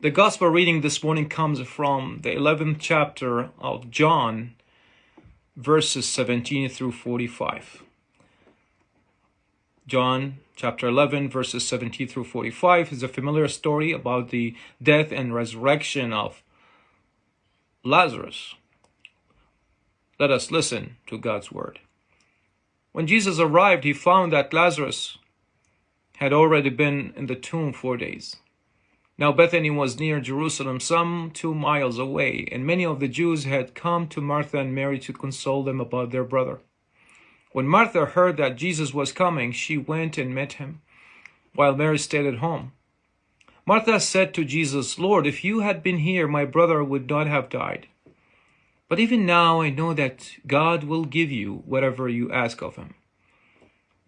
The gospel reading this morning comes from the 11th chapter of John, verses 17 through 45. John chapter 11, verses 17 through 45 is a familiar story about the death and resurrection of Lazarus. Let us listen to God's word. When Jesus arrived, he found that Lazarus had already been in the tomb 4 days. Now Bethany was near Jerusalem, some 2 miles away, and many of the Jews had come to Martha and Mary to console them about their brother. When Martha heard that Jesus was coming, she went and met him, while Mary stayed at home. Martha said to Jesus, "Lord, if you had been here, my brother would not have died. But even now I know that God will give you whatever you ask of him."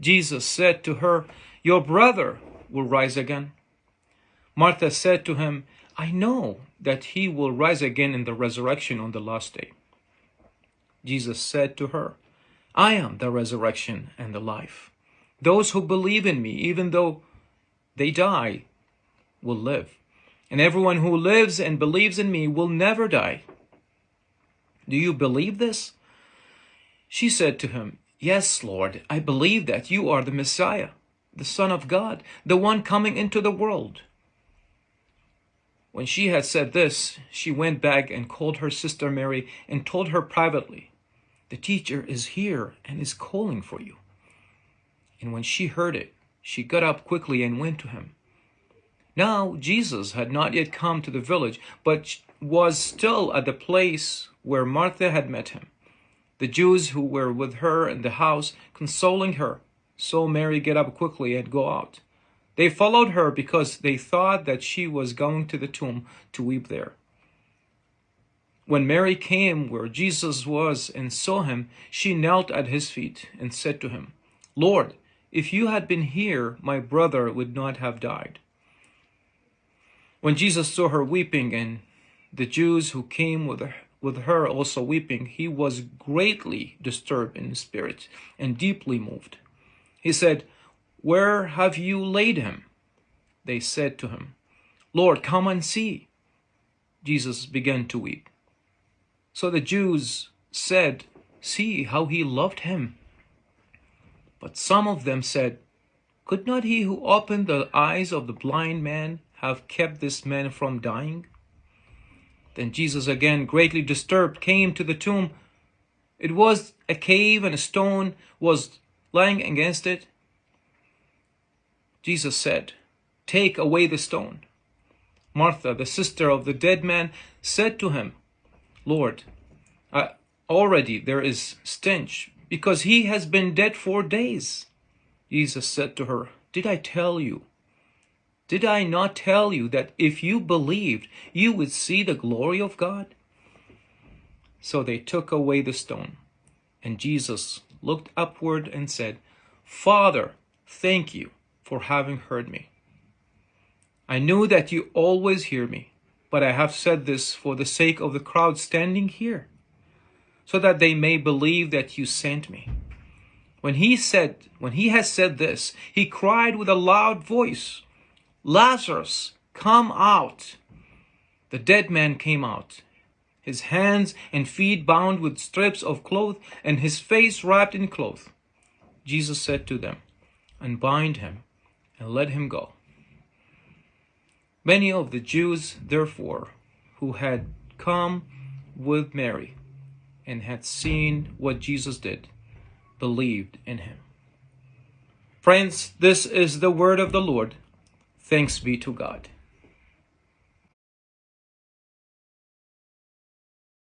Jesus said to her, "Your brother will rise again." Martha said to him, "I know that he will rise again in the resurrection on the last day." Jesus said to her, "I am the resurrection and the life. Those who believe in me, even though they die, will live. And everyone who lives and believes in me will never die. Do you believe this?" She said to him, "Yes, Lord, I believe that you are the Messiah, the Son of God, the one coming into the world." When she had said this, she went back and called her sister Mary and told her privately, "The teacher is here and is calling for you." And when she heard it, she got up quickly and went to him. Now Jesus had not yet come to the village, but was still at the place where Martha had met him. The Jews who were with her in the house, consoling her, saw Mary get up quickly and go out. They followed her because they thought that she was going to the tomb to weep there. When Mary came where Jesus was and saw him, she knelt at his feet and said to him, "Lord, if you had been here, my brother would not have died." When Jesus saw her weeping and the Jews who came with her also weeping, he was greatly disturbed in spirit and deeply moved. He said, "Where have you laid him?" They said to him, "Lord, come and see." Jesus began to weep. So the Jews said, "See how he loved him." But some of them said, "Could not he who opened the eyes of the blind man have kept this man from dying?" Then Jesus, again greatly disturbed, came to the tomb. It was a cave, and a stone was lying against it. Jesus said, "Take away the stone." Martha, the sister of the dead man, said to him, "Lord, already there is stench, because he has been dead 4 days." Jesus said to her, Did I not tell you that if you believed, you would see the glory of God?" So they took away the stone, and Jesus looked upward and said, "Father, thank you for having heard me. I knew that you always hear me, but I have said this for the sake of the crowd standing here, so that they may believe that you sent me." When he had said this, he cried with a loud voice, "Lazarus, come out." The dead man came out, his hands and feet bound with strips of cloth, and his face wrapped in cloth. Jesus said to them, "Unbind him and let him go." Many of the Jews, therefore, who had come with Mary and had seen what Jesus did, believed in him. Friends, this is the word of the Lord. Thanks be to God.